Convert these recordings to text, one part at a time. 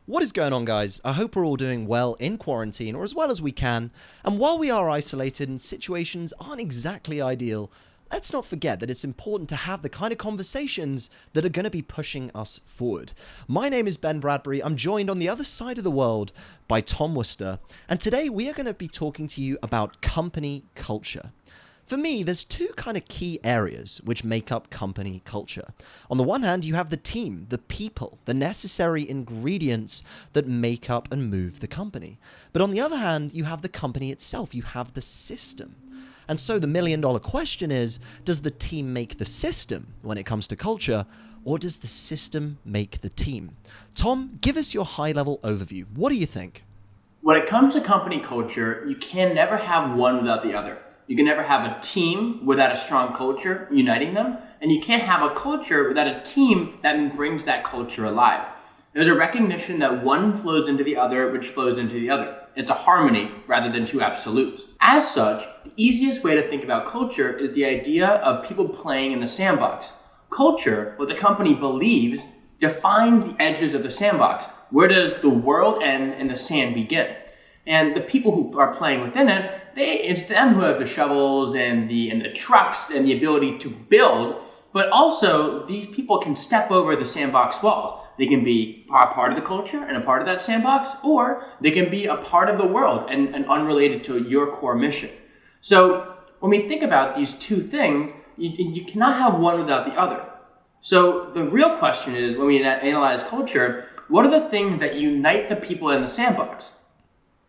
What is going on, guys? I hope we're all doing well in quarantine, or as well as we can. And while we are isolated and situations aren't exactly ideal, let's not forget that it's important to have the kind of conversations that are going to be pushing us forward. My name is Ben Bradbury. I'm joined on the other side of the world by Tom Worcester. And today we are going to be talking to you about company culture. For me, there's two kind of key areas which make up company culture. On the one hand, you have the team, the people, the necessary ingredients that make up and move the company. But on the other hand, you have the company itself, you have the system. And so the million-dollar question is, does the team make the system when it comes to culture, or does the system make the team? Tom, give us your high-level overview. What do you think? When it comes to company culture, you can never have one without the other. You can never have a team without a strong culture uniting them, and you can't have a culture without a team that brings that culture alive. There's a recognition that one flows into the other, which flows into the other. It's a harmony rather than two absolutes. As such, the easiest way to think about culture is the idea of people playing in the sandbox. Culture, what the company believes, defines the edges of the sandbox. Where does the world end and the sand begin? And the people who are playing within it, it's them who have the shovels and the trucks and the ability to build, but also these people can step over the sandbox walls. They can be a part of the culture and a part of that sandbox, or they can be a part of the world and unrelated to your core mission. So when we think about these two things, you cannot have one without the other. So the real question is, when we analyze culture, what are the things that unite the people in the sandbox?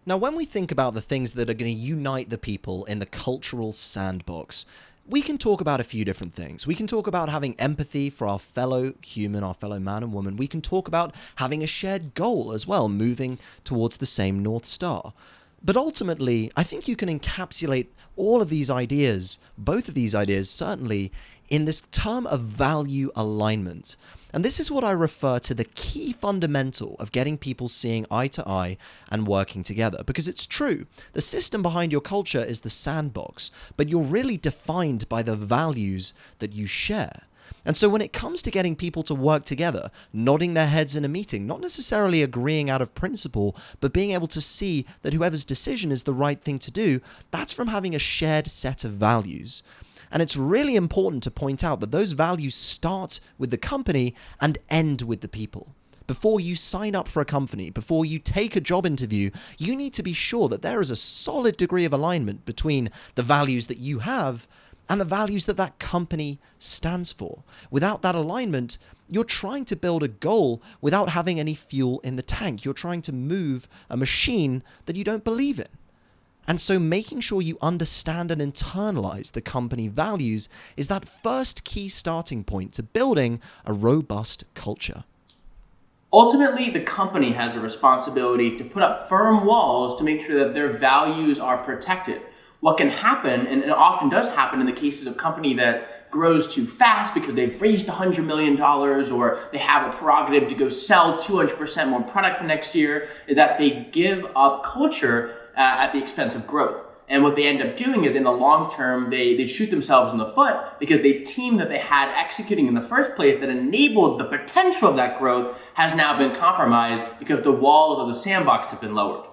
Now, when we think about the things that are going to unite the people in the cultural sandbox, we can talk about a few different things. We can talk about having empathy for our fellow human, our fellow man and woman. We can talk about having a shared goal as well, moving towards the same North Star. But ultimately, I think you can encapsulate all of these ideas, both of these ideas certainly, in this term of value alignment. And this is what I refer to the key fundamental of getting people seeing eye to eye and working together. Because it's true, the system behind your culture is the sandbox, but you're really defined by the values that you share. And so when it comes to getting people to work together, nodding their heads in a meeting, not necessarily agreeing out of principle, but being able to see that whoever's decision is the right thing to do, that's from having a shared set of values. And it's really important to point out that those values start with the company and end with the people. Before you sign up for a company, before you take a job interview, you need to be sure that there is a solid degree of alignment between the values that you have and the values that that company stands for. Without that alignment, you're trying to build a goal without having any fuel in the tank. You're trying to move a machine that you don't believe in. And so making sure you understand and internalize the company values is that first key starting point to building a robust culture. Ultimately, the company has a responsibility to put up firm walls to make sure that their values are protected. What can happen, and it often does happen in the cases of company that grows too fast because they've raised $100 million or they have a prerogative to go sell 200% more product the next year, is that they give up culture at the expense of growth. And what they end up doing is in the long term, they shoot themselves in the foot because the team that they had executing in the first place that enabled the potential of that growth has now been compromised because the walls of the sandbox have been lowered.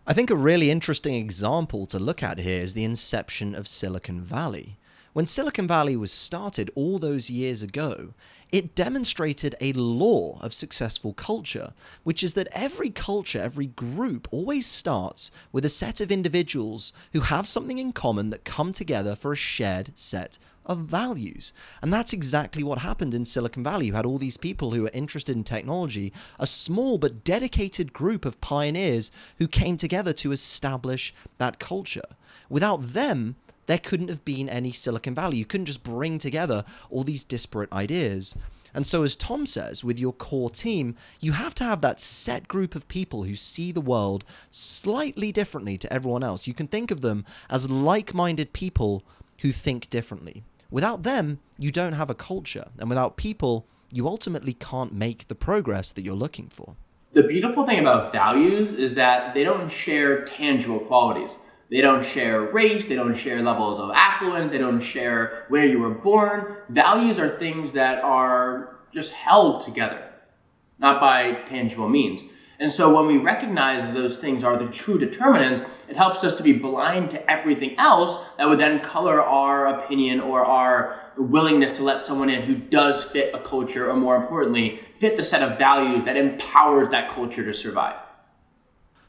I think a really interesting example to look at here is the inception of Silicon Valley. When Silicon Valley was started all those years ago, it demonstrated a law of successful culture, which is that every culture, every group always starts with a set of individuals who have something in common that come together for a shared set of values. And that's exactly what happened in Silicon Valley. You had all these people who were interested in technology, a small but dedicated group of pioneers who came together to establish that culture. Without them, there couldn't have been any Silicon Valley. You couldn't just bring together all these disparate ideas. And so as Tom says, with your core team, you have to have that set group of people who see the world slightly differently to everyone else. You can think of them as like-minded people who think differently. Without them, you don't have a culture. And without people, you ultimately can't make the progress that you're looking for. The beautiful thing about values is that they don't share tangible qualities. They don't share race, they don't share levels of affluence, they don't share where you were born. Values are things that are just held together, not by tangible means. And so when we recognize that those things are the true determinants, it helps us to be blind to everything else that would then color our opinion or our willingness to let someone in who does fit a culture, or more importantly, fit the set of values that empowers that culture to survive.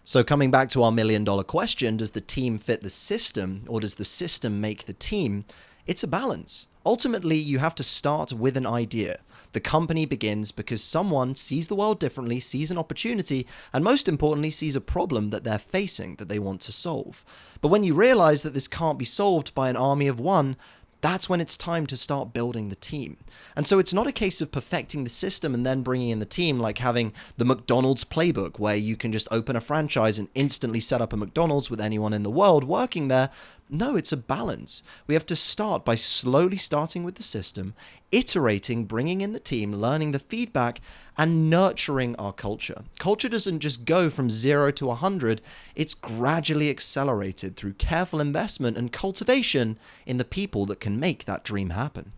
So coming back to our million-dollar question, does the team fit the system, or does the system make the team? It's a balance. Ultimately, you have to start with an idea. The company begins because someone sees the world differently, sees an opportunity, and most importantly, sees a problem that they're facing that they want to solve. But when you realize that this can't be solved by an army of one, that's when it's time to start building the team. And so it's not a case of perfecting the system and then bringing in the team, like having the McDonald's playbook where you can just open a franchise and instantly set up a McDonald's with anyone in the world working there. No, it's a balance. We have to start by slowly starting with the system, iterating, bringing in the team, learning the feedback, and nurturing our culture. Culture doesn't just go from 0 to 100, it's gradually accelerated through careful investment and cultivation in the people that can make that dream happen.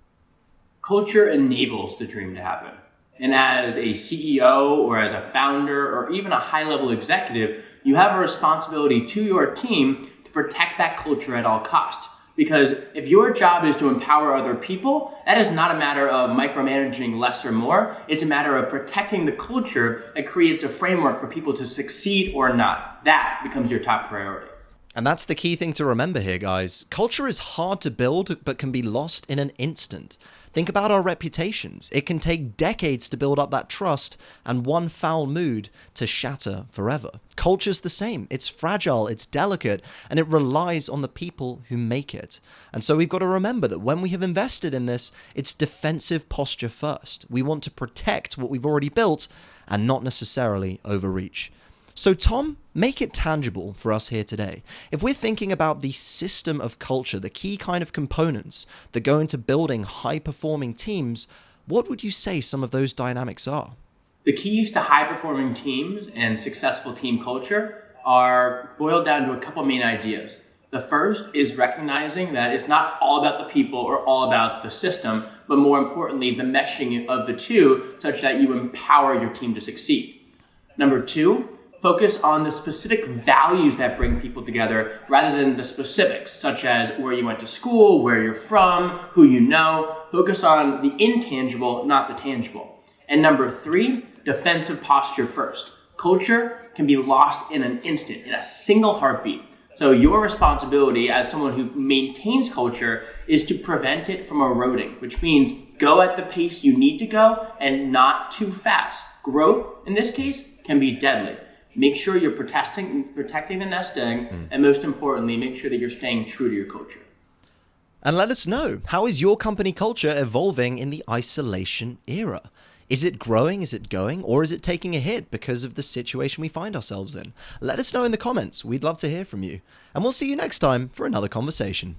Culture enables the dream to happen. And as a CEO or as a founder or even a high-level executive, you have a responsibility to your team to protect that culture at all costs. Because if your job is to empower other people, that is not a matter of micromanaging less or more. It's a matter of protecting the culture that creates a framework for people to succeed or not. That becomes your top priority. And that's the key thing to remember here, guys. Culture is hard to build, but can be lost in an instant. Think about our reputations. It can take decades to build up that trust and one foul mood to shatter forever. Culture's the same. It's fragile, it's delicate, and it relies on the people who make it. And so we've got to remember that when we have invested in this, it's defensive posture first. We want to protect what we've already built and not necessarily overreach. So Tom, make it tangible for us here today. If we're thinking about the system of culture, the key kind of components that go into building high-performing teams, what would you say some of those dynamics are? The keys to high-performing teams and successful team culture are boiled down to a couple main ideas. The first is recognizing that it's not all about the people or all about the system, but more importantly, the meshing of the two such that you empower your team to succeed. Number two, focus on the specific values that bring people together rather than the specifics, such as where you went to school, where you're from, who you know. Focus on the intangible, not the tangible. And number three, defensive posture first. Culture can be lost in an instant, in a single heartbeat. So your responsibility as someone who maintains culture is to prevent it from eroding, which means go at the pace you need to go and not too fast. Growth, in this case, can be deadly. Make sure you're protecting the nest egg, and most importantly, make sure that you're staying true to your culture. And let us know, how is your company culture evolving in the isolation era? Is it growing, is it going, or is it taking a hit because of the situation we find ourselves in? Let us know in the comments. We'd love to hear from you. And we'll see you next time for another conversation.